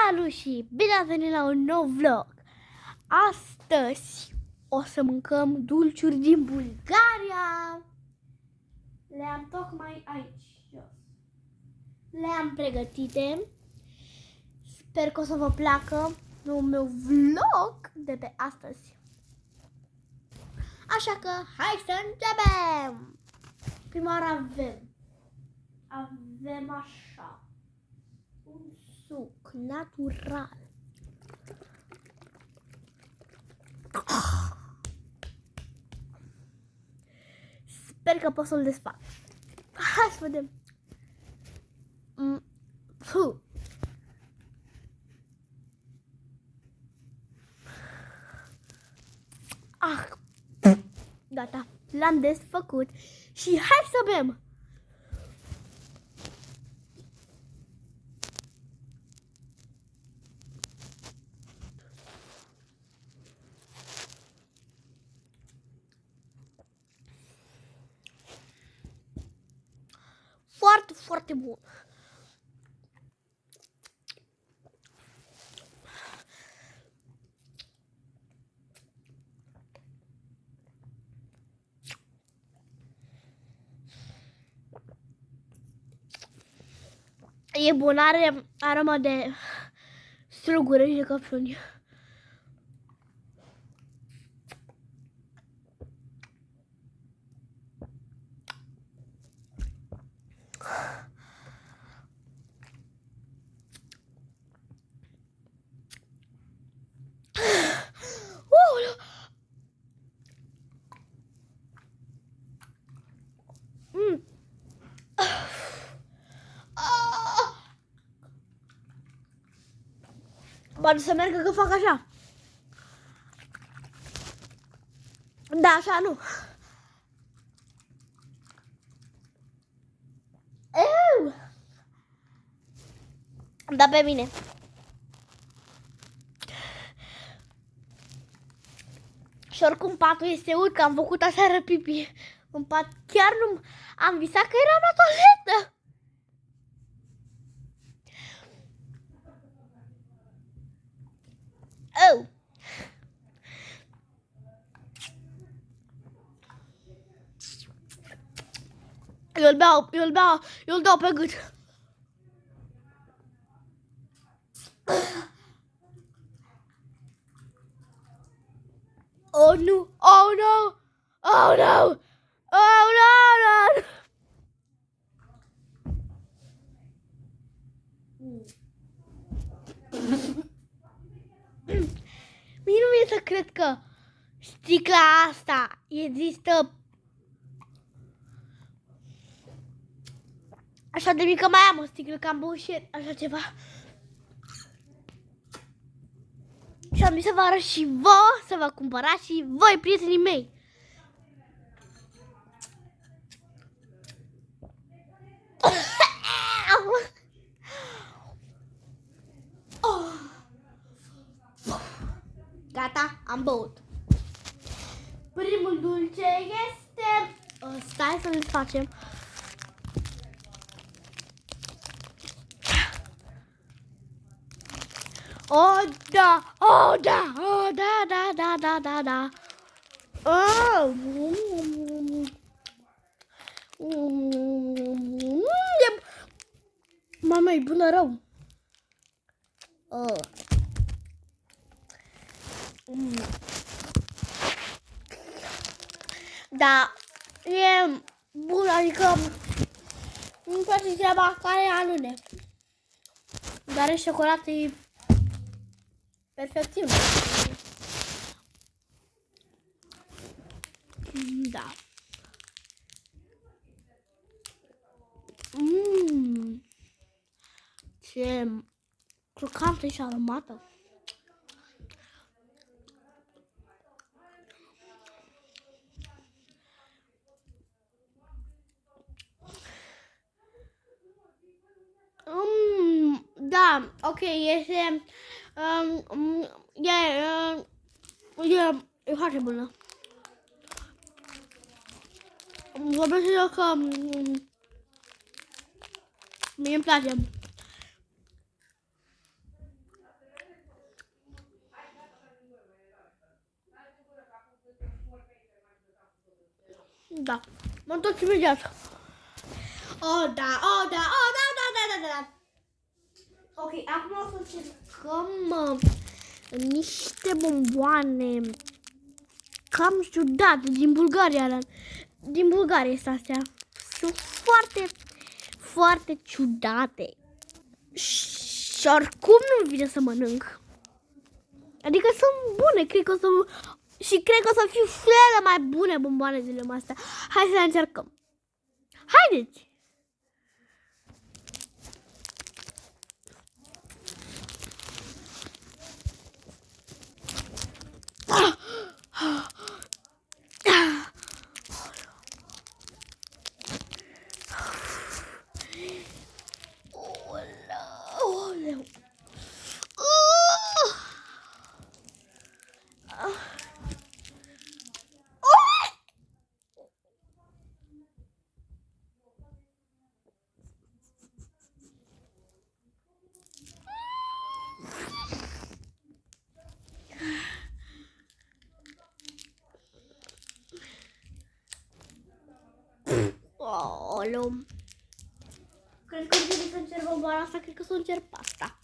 Salut și bine ați venit la un nou vlog! Astăzi o să mâncăm dulciuri din Bulgaria. Le-am tocmai aici jos. Le-am pregătite. Sper că o să vă placă noul meu vlog de pe astăzi. Așa că hai să începem! Prima oară avem așa un suc natural. Sper că pot să-l desfac. Hai să vedem. Gata, l-am desfăcut și hai să bem. Foarte, foarte bun. E bun, are aroma de struguri și de căpșuni. Bă, să meargă că fac așa. Da, așa nu. Da, pe mine. Și oricum patul este ud, că am făcut aseară pipi în pat. Chiar nu am visat că eram la toaletă. Oh. Eu îl dau pe gât. Oh nu, oh no, oh no, oh no, no. Mie nu mi-e să cred că sticla asta există așa de mică, mai am o sticlă, că am băut și așa ceva. Și am zis să vă arăt și voi, să vă cumpărați și voi, prietenii mei. Gata, am băut. Primul dulce este... Stai să-l facem. Oh, da! Oh, da! Oh, da, da, da, da, da, da! Oh! Mama, e bună rău! Oh. Da, e bun, adică nu-mi place treaba care alune. Dar și ciocolată e perfecțiune. Da. Ce crocantă și aromată. Da, ok, este e foarte bună. Vorbesc eu că mie îmi place. Da. Mă întorc imediat. Oh, da, oh, da, oh, da, da, da, da, da. Ok, acum o să încercăm niște bomboane cam ciudate din Bulgaria. Din Bulgaria este astea. Sunt foarte, foarte ciudate. Și oricum nu vine să mănânc. Adică sunt bune, cred că o să... Și cred că o să fiu cele mai bune bomboane zilele astea. Hai să le încercăm. Haideți! Aoleu. Cred că trebuie să încerc bomboana asta, cred că să încerc pasta.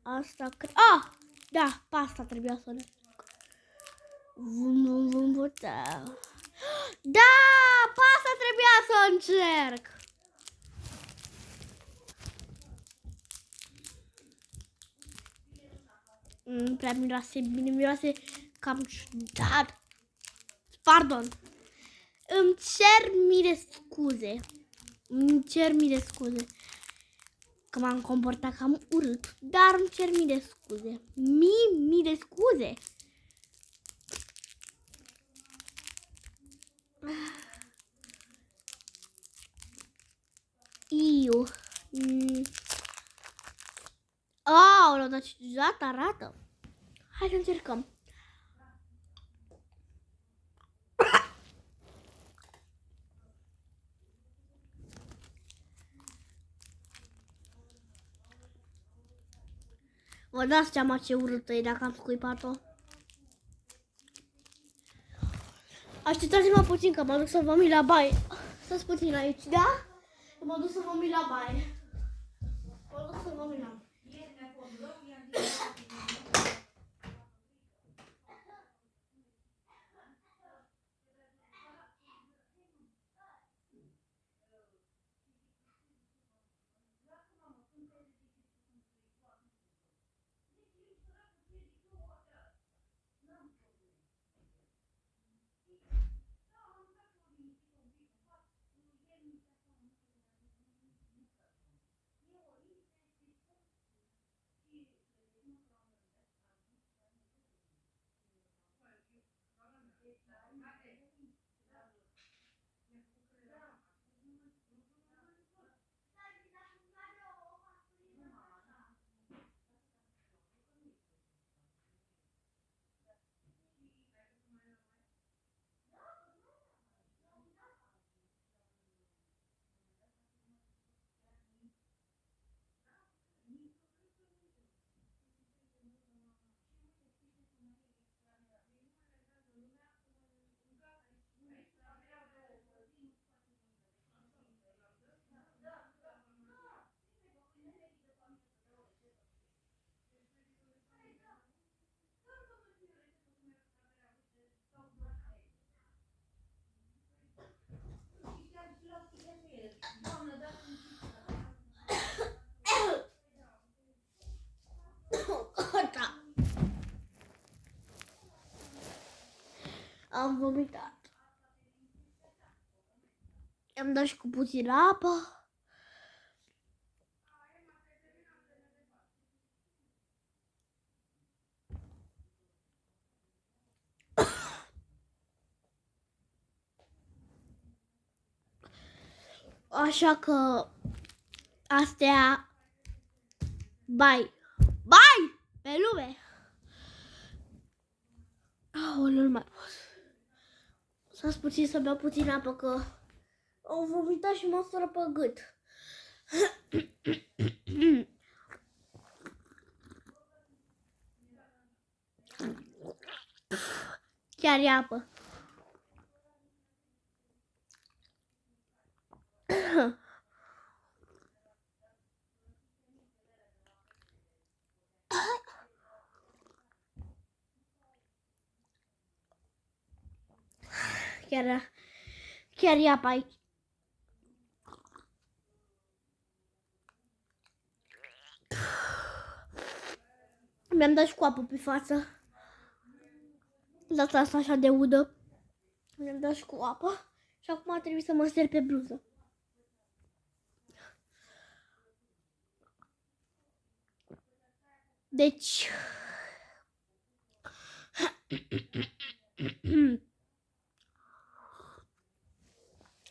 Asta cred... Ah! Da, pasta trebuia să ne... Da! Pasta trebuia să încerc! Prea miroase bine, miroase cam ciudat. Pardon. Îmi cer mii de scuze. Că m-am comportat cam urât, dar îmi cer mii de scuze. Mii de scuze. Iu. Aoleu, dar ce ciudat arată. Hai să încercăm. Vă dați seama ce urâtă e dacă am scuipat-o. Așteptați-mă puțin că mă duc să vă mi la baie. Stați puțin aici, da? Mă duc să vă mi la baie. Mă duc să vă mi la baie. Am vomitat. Am dat și cu puțină apă. Așa că astea, bye. Bye! Pe lume! Aoleu, nu mai pot. Stați puțin să beau puțin apă că am vomitat și m-a sără pe gât. Chiar e apă. chiar ia pe aici. Mi-am dat și cu apă pe față. Data asta așa de udă. Mi-am dat și cu apă. Și acum trebuie să mă ster pe bluză. Deci...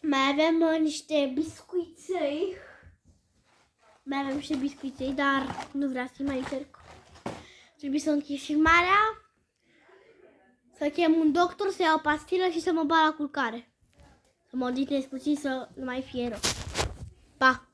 mai avem niște biscuiței. Dar nu vreau să mai încerc. Trebuie să închid filmarea, să chem un doctor, să iau o pastilă și să mă bag la culcare. Să mă odihnesc puțin să nu mai fie rău. Pa!